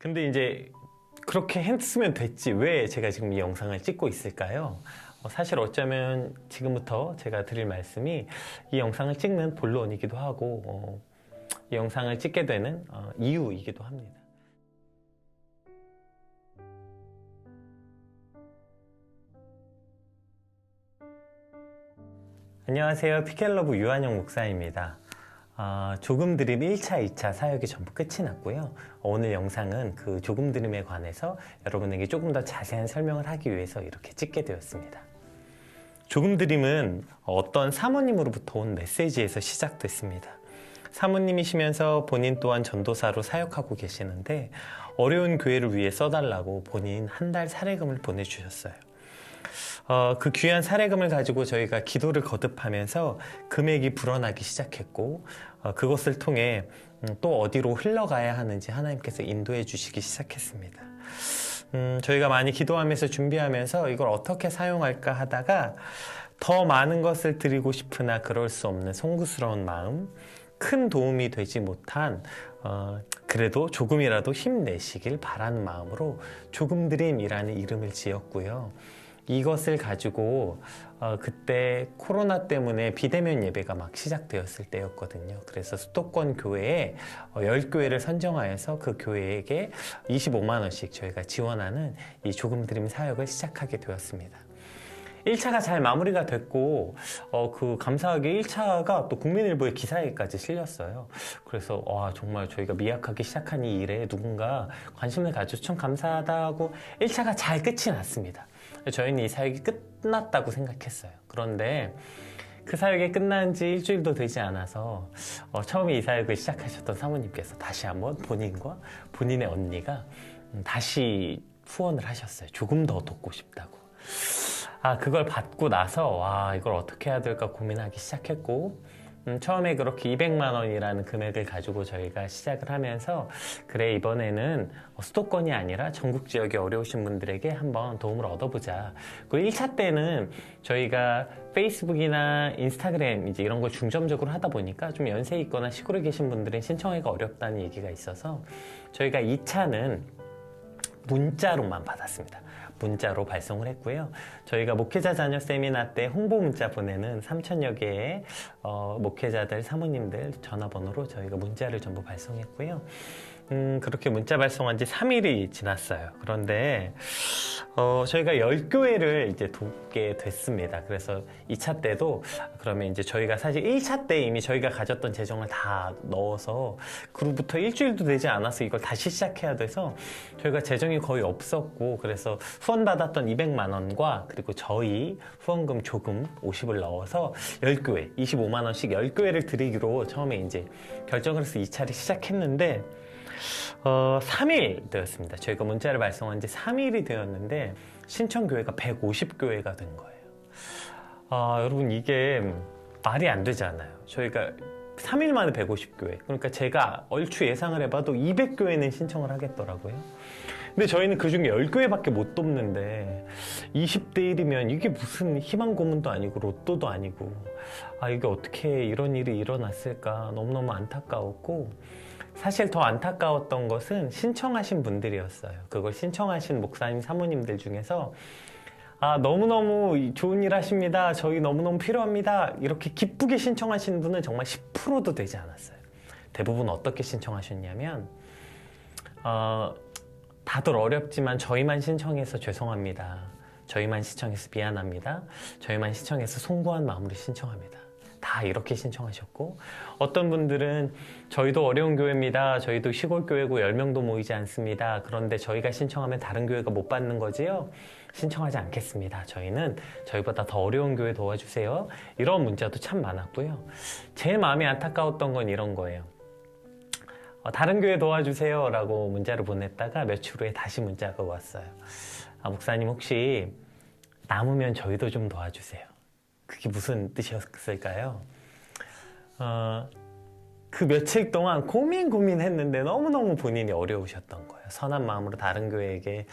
근데 이제 그렇게 했으면 됐지 왜 제가 지금 이 영상을 찍고 있을까요? 사실 어쩌면 지금부터 제가 드릴 말씀이 이 영상을 찍는 본론이기도 하고 이 영상을 찍게 되는 이유이기도 합니다. 안녕하세요. 피켈러브 유한영 목사입니다. 조금 드림 1차, 2차 사역이 전부 끝이 났고요. 오늘 영상은 그 조금 드림에 관해서 여러분에게 조금 더 자세한 설명을 하기 위해서 이렇게 찍게 되었습니다. 조금 드림은 어떤 사모님으로부터 온 메시지에서 시작됐습니다. 사모님이시면서 본인 또한 전도사로 사역하고 계시는데 어려운 교회를 위해 써달라고 본인 한 달 사례금을 보내주셨어요. 그 귀한 사례금을 가지고 저희가 기도를 거듭하면서 금액이 불어나기 시작했고 그것을 통해 또 어디로 흘러가야 하는지 하나님께서 인도해 주시기 시작했습니다. 저희가 많이 기도하면서 준비하면서 이걸 어떻게 사용할까 하다가 더 많은 것을 드리고 싶으나 그럴 수 없는 송구스러운 마음, 큰 도움이 되지 못한 그래도 조금이라도 힘내시길 바라는 마음으로 조금 드림이라는 이름을 지었고요. 이것을 가지고 그때 코로나 때문에 비대면 예배가 막 시작되었을 때였거든요. 그래서 수도권 교회에 10교회를 선정하여서 그 교회에게 25만 원씩 저희가 지원하는 이 조금 드림 사역을 시작하게 되었습니다. 1차가 잘 마무리가 됐고 감사하게 1차가 또 국민일보의 기사에까지 실렸어요. 그래서 정말 저희가 미약하게 시작한 이 일에 누군가 관심을 가져서 참 감사하다 하고 1차가 잘 끝이 났습니다. 저희는 이 사역이 끝났다고 생각했어요. 그런데 그 사역이 끝난 지 일주일도 되지 않아서 처음에 이 사역을 시작하셨던 사모님께서 다시 한번 본인과 본인의 언니가 다시 후원을 하셨어요. 조금 더 돕고 싶다고. 그걸 받고 나서 이걸 어떻게 해야 될까 고민하기 시작했고 처음에 그렇게 200만 원이라는 금액을 가지고 저희가 시작을 하면서 그래 이번에는 수도권이 아니라 전국 지역에 어려우신 분들에게 한번 도움을 얻어보자. 그리고 1차 때는 저희가 페이스북이나 인스타그램 이제 이런 걸 중점적으로 하다 보니까 좀 연세 있거나 시골에 계신 분들은 신청하기가 어렵다는 얘기가 있어서 저희가 2차는 문자로만 받았습니다. 문자로 발송을 했고요. 저희가 목회자 자녀 세미나 때 홍보 문자 보내는 3,000여 개의 목회자들, 사모님들 전화번호로 저희가 문자를 전부 발송했고요. 그렇게 문자 발송한 지 3일이 지났어요. 그런데 저희가 10교회를 이제 돕게 됐습니다. 그래서 2차 때도 그러면 이제 저희가 사실 1차 때 이미 저희가 가졌던 재정을 다 넣어서 그로부터 일주일도 되지 않아서 이걸 다시 시작해야 돼서 저희가 재정이 거의 없었고 그래서 후원받았던 200만 원과 그리고 저희 후원금 조금 50을 넣어서 10교회, 25만 원씩 10교회를 드리기로 처음에 이제 결정을 해서 2차를 시작했는데 3일 되었습니다. 저희가 문자를 발송한 지 3일이 되었는데 신청교회가 150교회가 된 거예요. 여러분 이게 말이 안 되잖아요. 저희가 3일 만에 150교회 그러니까 제가 얼추 예상을 해봐도 200교회는 신청을 하겠더라고요. 근데 저희는 그중에 10교회밖에 못 돕는데 20대 1이면 이게 무슨 희망 고문도 아니고 로또도 아니고 이게 어떻게 이런 일이 일어났을까 너무너무 안타까웠고 사실 더 안타까웠던 것은 신청하신 분들이었어요. 그걸 신청하신 목사님, 사모님들 중에서 너무너무 좋은 일 하십니다. 저희 너무너무 필요합니다. 이렇게 기쁘게 신청하신 분은 정말 10%도 되지 않았어요. 대부분 어떻게 신청하셨냐면 다들 어렵지만 저희만 신청해서 죄송합니다. 저희만 신청해서 미안합니다. 저희만 신청해서 송구한 마음으로 신청합니다. 다 이렇게 신청하셨고 어떤 분들은 저희도 어려운 교회입니다. 저희도 시골 교회고 10명도 모이지 않습니다. 그런데 저희가 신청하면 다른 교회가 못 받는 거지요? 신청하지 않겠습니다. 저희는 저희보다 더 어려운 교회 도와주세요. 이런 문자도 참 많았고요. 제일 마음이 안타까웠던 건 이런 거예요. 다른 교회 도와주세요 라고 문자를 보냈다가 며칠 후에 다시 문자가 왔어요. 목사님 혹시 남으면 저희도 좀 도와주세요. 그게 무슨 뜻이었을까요? 그 며칠 동안 고민했는데 너무너무 본인이 어려우셨던 거예요. 선한 마음으로 다른 교회에게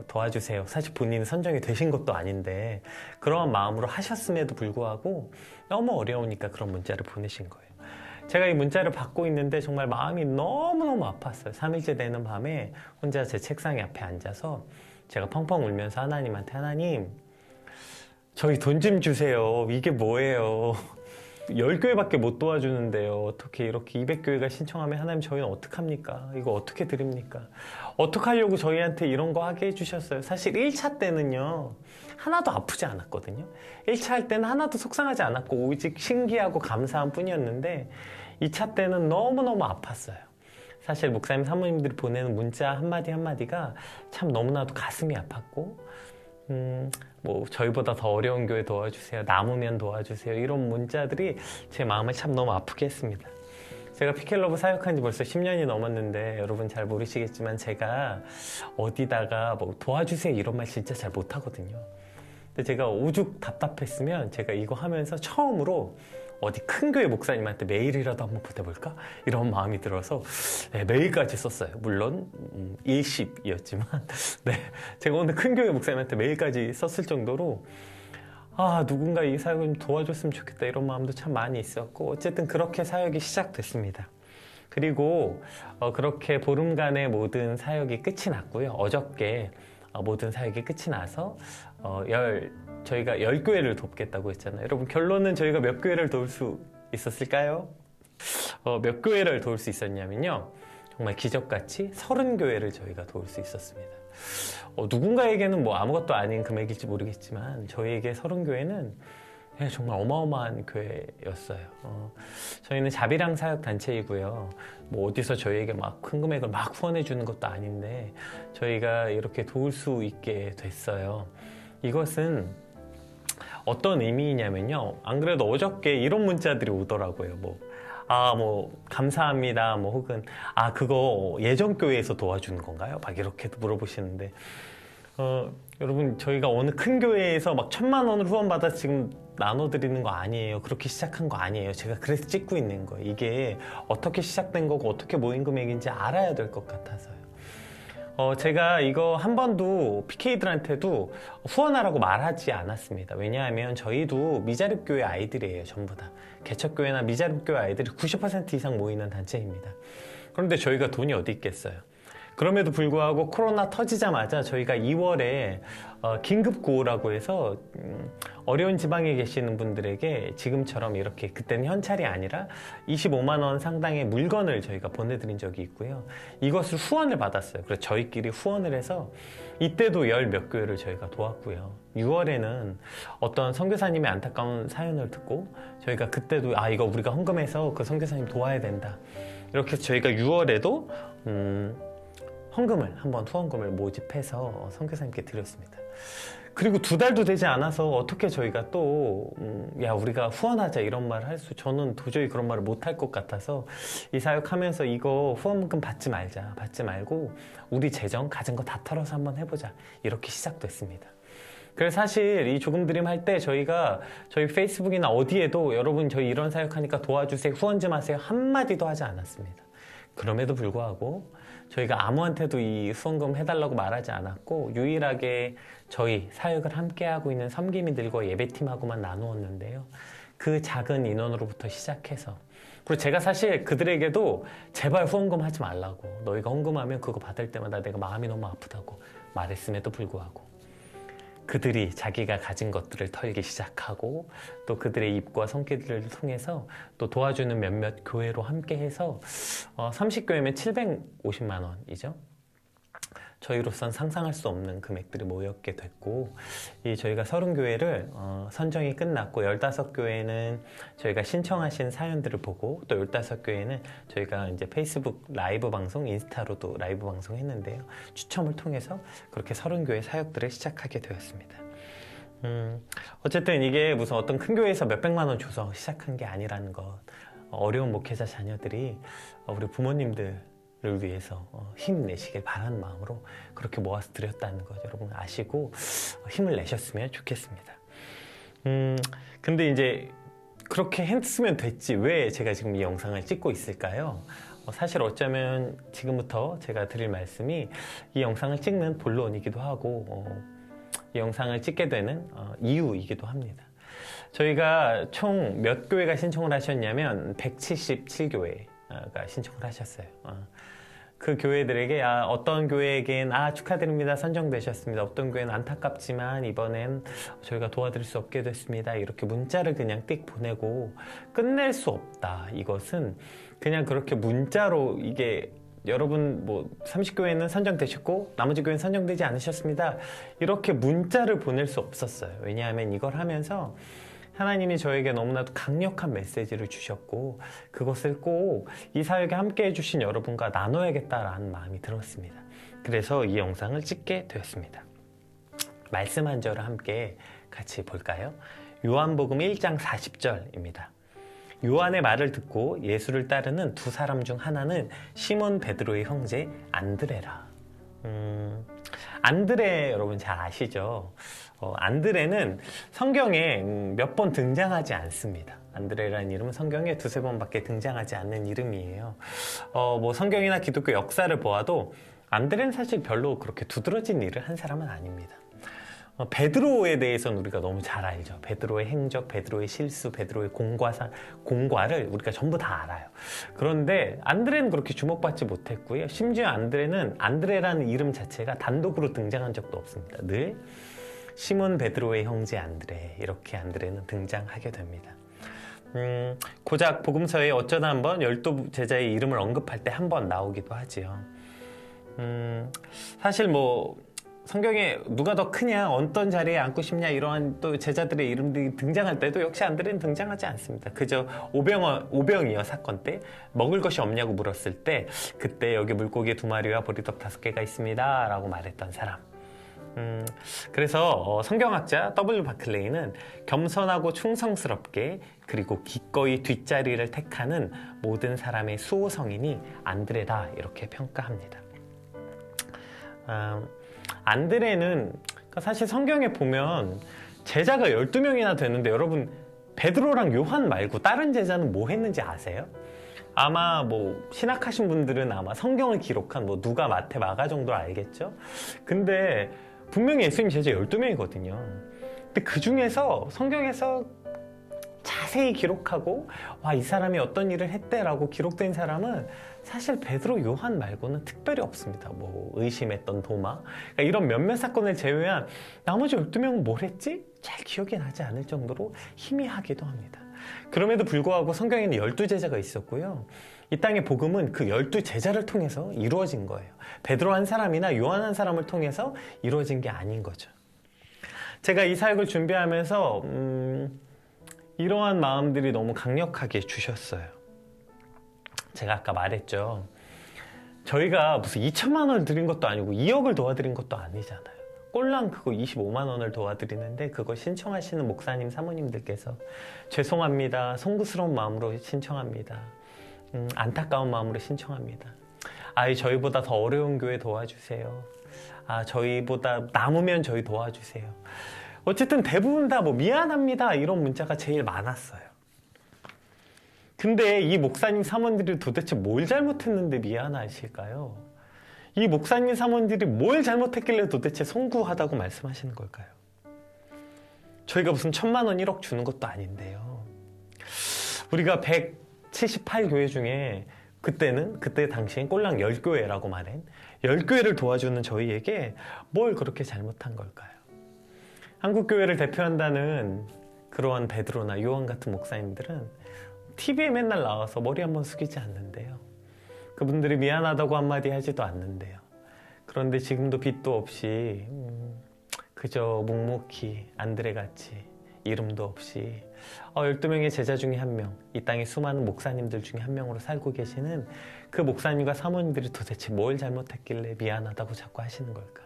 도와주세요. 사실 본인이 선정이 되신 것도 아닌데 그런 마음으로 하셨음에도 불구하고 너무 어려우니까 그런 문자를 보내신 거예요. 제가 이 문자를 받고 있는데 정말 마음이 너무너무 아팠어요. 3일째 되는 밤에 혼자 제 책상 앞에 앉아서 제가 펑펑 울면서 하나님한테, 하나님, 저희 돈 좀 주세요. 이게 뭐예요? 10교회밖에 못 도와주는데요. 어떻게 이렇게 200교회가 신청하면 하나님 저희는 어떡합니까? 이거 어떻게 드립니까? 어떻게 하려고 저희한테 이런 거 하게 해주셨어요? 사실 1차 때는요. 하나도 아프지 않았거든요. 1차 할 때는 하나도 속상하지 않았고 오직 신기하고 감사한 뿐이었는데 2차 때는 너무너무 아팠어요. 사실 목사님 사모님들이 보내는 문자 한마디 한마디가 참 너무나도 가슴이 아팠고 뭐 저희보다 더 어려운 교회 도와주세요. 남으면 도와주세요. 이런 문자들이 제 마음을 참 너무 아프게 했습니다. 제가 피켈러브 사역한 지 벌써 10년이 넘었는데 여러분 잘 모르시겠지만 제가 어디다가 뭐 도와주세요 이런 말 진짜 잘 못하거든요. 근데 제가 오죽 답답했으면 제가 이거 하면서 처음으로 어디 큰 교회 목사님한테 메일이라도 한번 보내볼까? 이런 마음이 들어서 네, 메일까지 썼어요. 물론 일십이었지만 네, 제가 오늘 큰 교회 목사님한테 메일까지 썼을 정도로 누군가 이 사역을 좀 도와줬으면 좋겠다 이런 마음도 참 많이 있었고 어쨌든 그렇게 사역이 시작됐습니다. 그리고 그렇게 보름간의 모든 사역이 끝이 났고요. 어저께 모든 사역이 끝이 나서 저희가 10교회를 돕겠다고 했잖아요. 여러분 결론은 저희가 몇 교회를 도울 수 있었을까요? 몇 교회를 도울 수 있었냐면요. 정말 기적같이 30교회를 저희가 도울 수 있었습니다. 누군가에게는 뭐 아무것도 아닌 금액일지 모르겠지만 저희에게 30교회는 정말 어마어마한 교회였어요. 저희는 자비랑 사역 단체이고요. 뭐 어디서 저희에게 막 큰 금액을 막 후원해 주는 것도 아닌데 저희가 이렇게 도울 수 있게 됐어요. 이것은 어떤 의미냐면요. 안 그래도 어저께 이런 문자들이 오더라고요. 뭐 감사합니다. 뭐 혹은 그거 예전 교회에서 도와주는 건가요? 막 이렇게도 물어보시는데 여러분 저희가 어느 큰 교회에서 막 1,000만 원을 후원받아 지금 나눠드리는 거 아니에요. 그렇게 시작한 거 아니에요. 제가 그래서 찍고 있는 거예요. 이게 어떻게 시작된 거고 어떻게 모인 금액인지 알아야 될 것 같아서요. 제가 이거 한 번도 PK들한테도 후원하라고 말하지 않았습니다. 왜냐하면 저희도 미자립교회 아이들이에요. 전부 다. 개척교회나 미자립교회 아이들이 90% 이상 모이는 단체입니다. 그런데 저희가 돈이 어디 있겠어요. 그럼에도 불구하고 코로나 터지자마자 저희가 2월에 긴급구호라고 해서 어려운 지방에 계시는 분들에게 지금처럼 이렇게 그때는 현찰이 아니라 25만 원 상당의 물건을 저희가 보내드린 적이 있고요. 이것을 후원을 받았어요. 그래서 저희끼리 후원을 해서 이때도 10몇 교회를 저희가 도왔고요. 6월에는 어떤 선교사님의 안타까운 사연을 듣고 저희가 그때도 이거 우리가 헌금해서 그 선교사님 도와야 된다. 이렇게 해서 저희가 6월에도 헌금을 한번 후원금을 모집해서 선교사님께 드렸습니다. 그리고 2달도 되지 않아서 어떻게 저희가 또 우리가 후원하자 이런 말을 할 수 저는 도저히 그런 말을 못할 것 같아서 이 사역하면서 이거 후원금 받지 말고 우리 재정 가진 거 다 털어서 한번 해보자 이렇게 시작됐습니다. 그래서 사실 이 조금 드림 할 때 저희가 저희 페이스북이나 어디에도 여러분 저희 이런 사역하니까 도와주세요 후원 좀 하세요 한마디도 하지 않았습니다. 그럼에도 불구하고 저희가 아무한테도 이 후원금 해달라고 말하지 않았고 유일하게 저희 사역을 함께하고 있는 섬김이들과 예배팀하고만 나누었는데요. 그 작은 인원으로부터 시작해서 그리고 제가 사실 그들에게도 제발 후원금 하지 말라고 너희가 헌금하면 그거 받을 때마다 내가 마음이 너무 아프다고 말했음에도 불구하고 그들이 자기가 가진 것들을 털기 시작하고 또 그들의 입과 손길들을 통해서 또 도와주는 몇몇 교회로 함께해서 30교회면 750만 원이죠. 저희로선 상상할 수 없는 금액들이 모였게 됐고 저희가 30교회를 선정이 끝났고 15교회는 저희가 신청하신 사연들을 보고 또 15교회는 저희가 이제 페이스북 라이브 방송, 인스타로도 라이브 방송 했는데요. 추첨을 통해서 그렇게 30교회 사역들을 시작하게 되었습니다. 어쨌든 이게 무슨 어떤 큰 교회에서 몇백만 원 줘서 시작한 게 아니라는 것 어려운 목회자 자녀들이 우리 부모님들 를 위해서 힘내시길 바라는 마음으로 그렇게 모아서 드렸다는 거 여러분 아시고 힘을 내셨으면 좋겠습니다. 근데 이제 그렇게 했으면 됐지 왜 제가 지금 이 영상을 찍고 있을까요? 사실 어쩌면 지금부터 제가 드릴 말씀이 이 영상을 찍는 본론이기도 하고 이 영상을 찍게 되는 이유이기도 합니다. 저희가 총 몇 교회가 신청을 하셨냐면 177교회가 신청을 하셨어요. 그 교회들에게 어떤 교회에겐 축하드립니다, 선정되셨습니다. 어떤 교회는 안타깝지만 이번엔 저희가 도와드릴 수 없게 됐습니다. 이렇게 문자를 그냥 띡 보내고 끝낼 수 없다. 이것은 그냥 그렇게 문자로 이게 여러분 뭐 30교회는 선정되셨고 나머지 교회는 선정되지 않으셨습니다. 이렇게 문자를 보낼 수 없었어요. 왜냐하면 이걸 하면서 하나님이 저에게 너무나도 강력한 메시지를 주셨고 그것을 꼭 이 사역에 함께 해주신 여러분과 나눠야겠다라는 마음이 들었습니다. 그래서 이 영상을 찍게 되었습니다. 말씀 한 절을 함께 같이 볼까요? 요한복음 1장 40절입니다. 요한의 말을 듣고 예수를 따르는 두 사람 중 하나는 시몬 베드로의 형제 안드레라. 안드레 여러분 잘 아시죠? 안드레는 성경에 몇 번 등장하지 않습니다. 안드레라는 이름은 성경에 두세 번밖에 등장하지 않는 이름이에요. 뭐 성경이나 기독교 역사를 보아도 안드레는 사실 별로 그렇게 두드러진 일을 한 사람은 아닙니다. 베드로에 대해서는 우리가 너무 잘 알죠. 베드로의 행적, 베드로의 실수, 베드로의 공과를 우리가 전부 다 알아요. 그런데 안드레는 그렇게 주목받지 못했고요. 심지어 안드레라는 이름 자체가 단독으로 등장한 적도 없습니다. 늘 시몬 베드로의 형제 안드레, 이렇게 안드레는 등장하게 됩니다. 고작 복음서에 어쩌다 한번 12 제자의 이름을 언급할 때 한 번 나오기도 하지요. 사실 뭐 성경에 누가 더 크냐, 어떤 자리에 앉고 싶냐 이러한 또 제자들의 이름들이 등장할 때도 역시 안드레는 등장하지 않습니다. 그저 오병이어 사건 때 먹을 것이 없냐고 물었을 때 그때 여기 물고기 2마리와 보리떡 5개가 있습니다 라고 말했던 사람. 그래서 성경학자 W. 바클레이는 겸손하고 충성스럽게 그리고 기꺼이 뒷자리를 택하는 모든 사람의 수호성인이 안드레다 이렇게 평가합니다. 안드레는 사실 성경에 보면 제자가 12명이나 되는데 여러분 베드로랑 요한 말고 다른 제자는 뭐 했는지 아세요? 아마 뭐 신학하신 분들은 아마 성경을 기록한 뭐 누가, 마태, 마가 정도 알겠죠? 근데 분명히 예수님 제자 12명이거든요. 근데 그 중에서 성경에서 자세히 기록하고 이 사람이 어떤 일을 했대라고 기록된 사람은 사실 베드로, 요한 말고는 특별히 없습니다. 뭐 의심했던 도마, 그러니까 이런 몇몇 사건을 제외한 나머지 12명은 뭘 했지? 잘 기억이 나지 않을 정도로 희미하기도 합니다. 그럼에도 불구하고 성경에는 12제자가 있었고요. 이 땅의 복음은 그 12제자를 통해서 이루어진 거예요. 베드로 한 사람이나 요한 한 사람을 통해서 이루어진 게 아닌 거죠. 제가 이 사역을 준비하면서 이러한 마음들이 너무 강력하게 주셨어요. 제가 아까 말했죠. 저희가 무슨 2천만 원을 드린 것도 아니고 2억을 도와드린 것도 아니잖아요. 꼴랑 그거 25만 원을 도와드리는데 그거 신청하시는 목사님, 사모님들께서 죄송합니다. 송구스러운 마음으로 신청합니다. 안타까운 마음으로 신청합니다. 저희보다 더 어려운 교회 도와주세요. 저희보다 남으면 저희 도와주세요. 어쨌든 대부분 다 뭐 미안합니다 이런 문자가 제일 많았어요. 근데 이 목사님 사모님들이 도대체 뭘 잘못했는데 미안하실까요? 이 목사님 사모님들이 뭘 잘못했길래 도대체 송구하다고 말씀하시는 걸까요? 저희가 무슨 1,000만 원 1억 주는 것도 아닌데요. 우리가 178교회 중에 그때 당시엔 꼴랑 10교회라고 말한 10교회를 도와주는 저희에게 뭘 그렇게 잘못한 걸까요? 한국교회를 대표한다는 그러한 베드로나 요한 같은 목사님들은 TV에 맨날 나와서 머리 한번 숙이지 않는데요. 그분들이 미안하다고 한마디 하지도 않는데요. 그런데 지금도 빚도 없이 그저 묵묵히 안드레같이 이름도 없이 12명의 제자 중에 한 명, 이 땅의 수많은 목사님들 중에 한 명으로 살고 계시는 그 목사님과 사모님들이 도대체 뭘 잘못했길래 미안하다고 자꾸 하시는 걸까?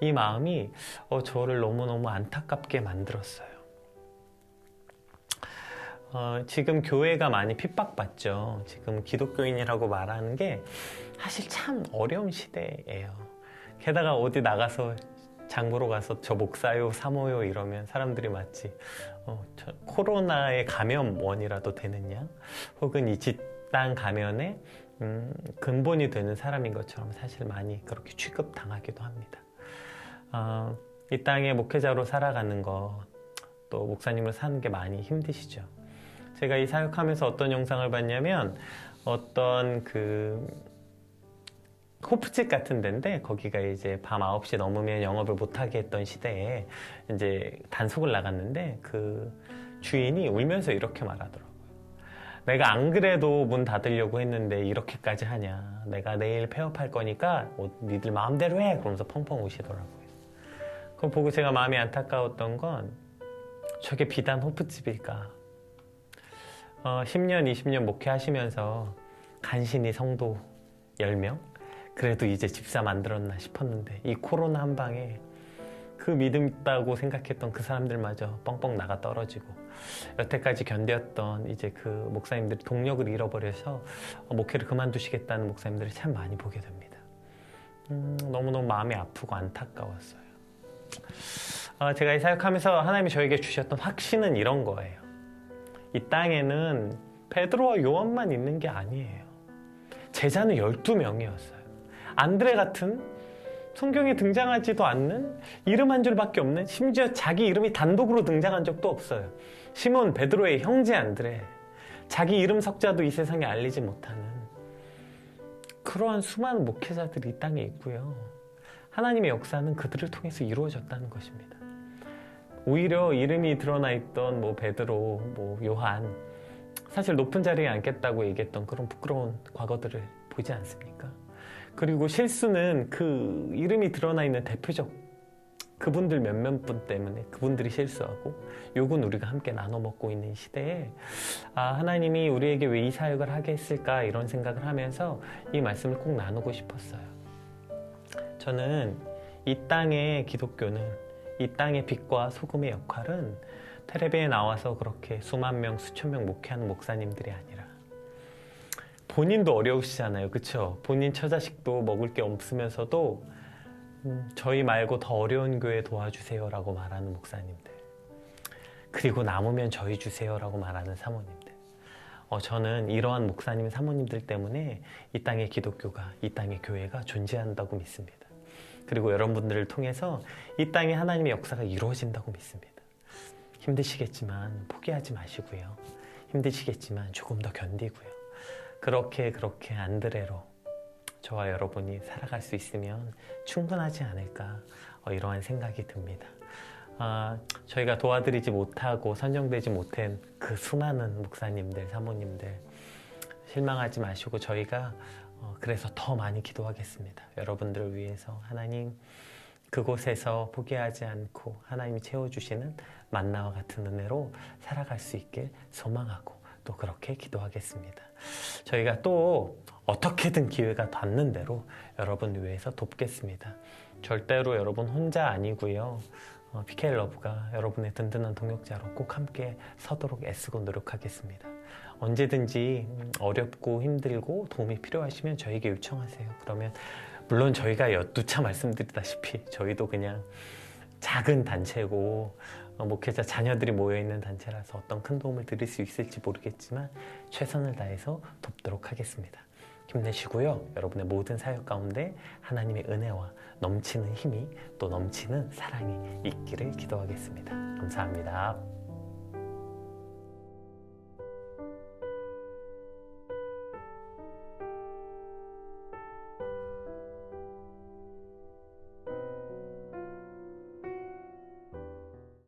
이 마음이 저를 너무너무 안타깝게 만들었어요. 지금 교회가 많이 핍박받죠. 지금 기독교인이라고 말하는 게 사실 참 어려운 시대예요. 게다가 어디 나가서 장 보러 가서 저 목사요, 사모요 이러면 사람들이 마치 코로나의 감염원이라도 되느냐? 혹은 이 집단 감염의 근본이 되는 사람인 것처럼 사실 많이 그렇게 취급당하기도 합니다. 이 땅에 목회자로 살아가는 것 또 목사님으로 사는 게 많이 힘드시죠. 제가 이 사역하면서 어떤 영상을 봤냐면 어떤 그 호프집 같은 데인데 거기가 이제 밤 9시 넘으면 영업을 못하게 했던 시대에 이제 단속을 나갔는데 그 주인이 울면서 이렇게 말하더라고요. 내가 안 그래도 문 닫으려고 했는데 이렇게까지 하냐. 내가 내일 폐업할 거니까 니들 마음대로 해. 그러면서 펑펑 우시더라고요. 그거 보고 제가 마음이 안타까웠던 건 저게 비단 호프집일까. 10년, 20년 목회하시면서 간신히 성도 10명? 그래도 이제 집사 만들었나 싶었는데 이 코로나 한 방에 그 믿음 있다고 생각했던 그 사람들마저 뻥뻥 나가 떨어지고 여태까지 견뎠던 이제 그 목사님들이 동력을 잃어버려서 목회를 그만두시겠다는 목사님들을 참 많이 보게 됩니다. 너무너무 마음이 아프고 안타까웠어요. 제가 이 사역하면서 하나님이 저에게 주셨던 확신은 이런 거예요. 이 땅에는 베드로와 요한만 있는 게 아니에요. 제자는 12명이었어요. 안드레 같은 성경에 등장하지도 않는 이름 한 줄밖에 없는, 심지어 자기 이름이 단독으로 등장한 적도 없어요. 시몬 베드로의 형제 안드레, 자기 이름 석자도 이 세상에 알리지 못하는 그러한 수많은 목회자들이 이 땅에 있고요. 하나님의 역사는 그들을 통해서 이루어졌다는 것입니다. 오히려 이름이 드러나 있던 뭐 베드로, 뭐 요한, 사실 높은 자리에 앉겠다고 얘기했던 그런 부끄러운 과거들을 보지 않습니까? 그리고 실수는 그 이름이 드러나 있는 대표적 그분들 몇몇 분 때문에 그분들이 실수하고 욕은 우리가 함께 나눠 먹고 있는 시대에 하나님이 우리에게 왜 이 사역을 하게 했을까 이런 생각을 하면서 이 말씀을 꼭 나누고 싶었어요. 저는 이 땅의 기독교는 이 땅의 빛과 소금의 역할은 텔레비에 나와서 그렇게 수만 명, 수천 명 목회하는 목사님들이 아니라 본인도 어려우시잖아요. 그렇죠? 본인 처자식도 먹을 게 없으면서도 저희 말고 더 어려운 교회 도와주세요라고 말하는 목사님들, 그리고 남으면 저희 주세요라고 말하는 사모님들. 저는 이러한 목사님, 사모님들 때문에 이 땅의 기독교가, 이 땅의 교회가 존재한다고 믿습니다. 그리고 여러분들을 통해서 이 땅에 하나님의 역사가 이루어진다고 믿습니다. 힘드시겠지만 포기하지 마시고요. 힘드시겠지만 조금 더 견디고요. 그렇게 안드레로 저와 여러분이 살아갈 수 있으면 충분하지 않을까, 이러한 생각이 듭니다. 저희가 도와드리지 못하고 선정되지 못한 그 수많은 목사님들, 사모님들 실망하지 마시고 저희가 그래서 더 많이 기도하겠습니다. 여러분들을 위해서 하나님 그곳에서 포기하지 않고 하나님이 채워주시는 만나와 같은 은혜로 살아갈 수 있길 소망하고 또 그렇게 기도하겠습니다. 저희가 또 어떻게든 기회가 닿는 대로 여러분을 위해서 돕겠습니다. 절대로 여러분 혼자 아니고요. PK 러브가 여러분의 든든한 동역자로 꼭 함께 서도록 애쓰고 노력하겠습니다. 언제든지 어렵고 힘들고 도움이 필요하시면 저에게 요청하세요. 그러면 물론 저희가 여두차 말씀드리다시피 저희도 그냥 작은 단체고 목회자 자녀들이 모여있는 단체라서 어떤 큰 도움을 드릴 수 있을지 모르겠지만 최선을 다해서 돕도록 하겠습니다. 힘내시고요. 여러분의 모든 사역 가운데 하나님의 은혜와 넘치는 힘이 또 넘치는 사랑이 있기를 기도하겠습니다. 감사합니다.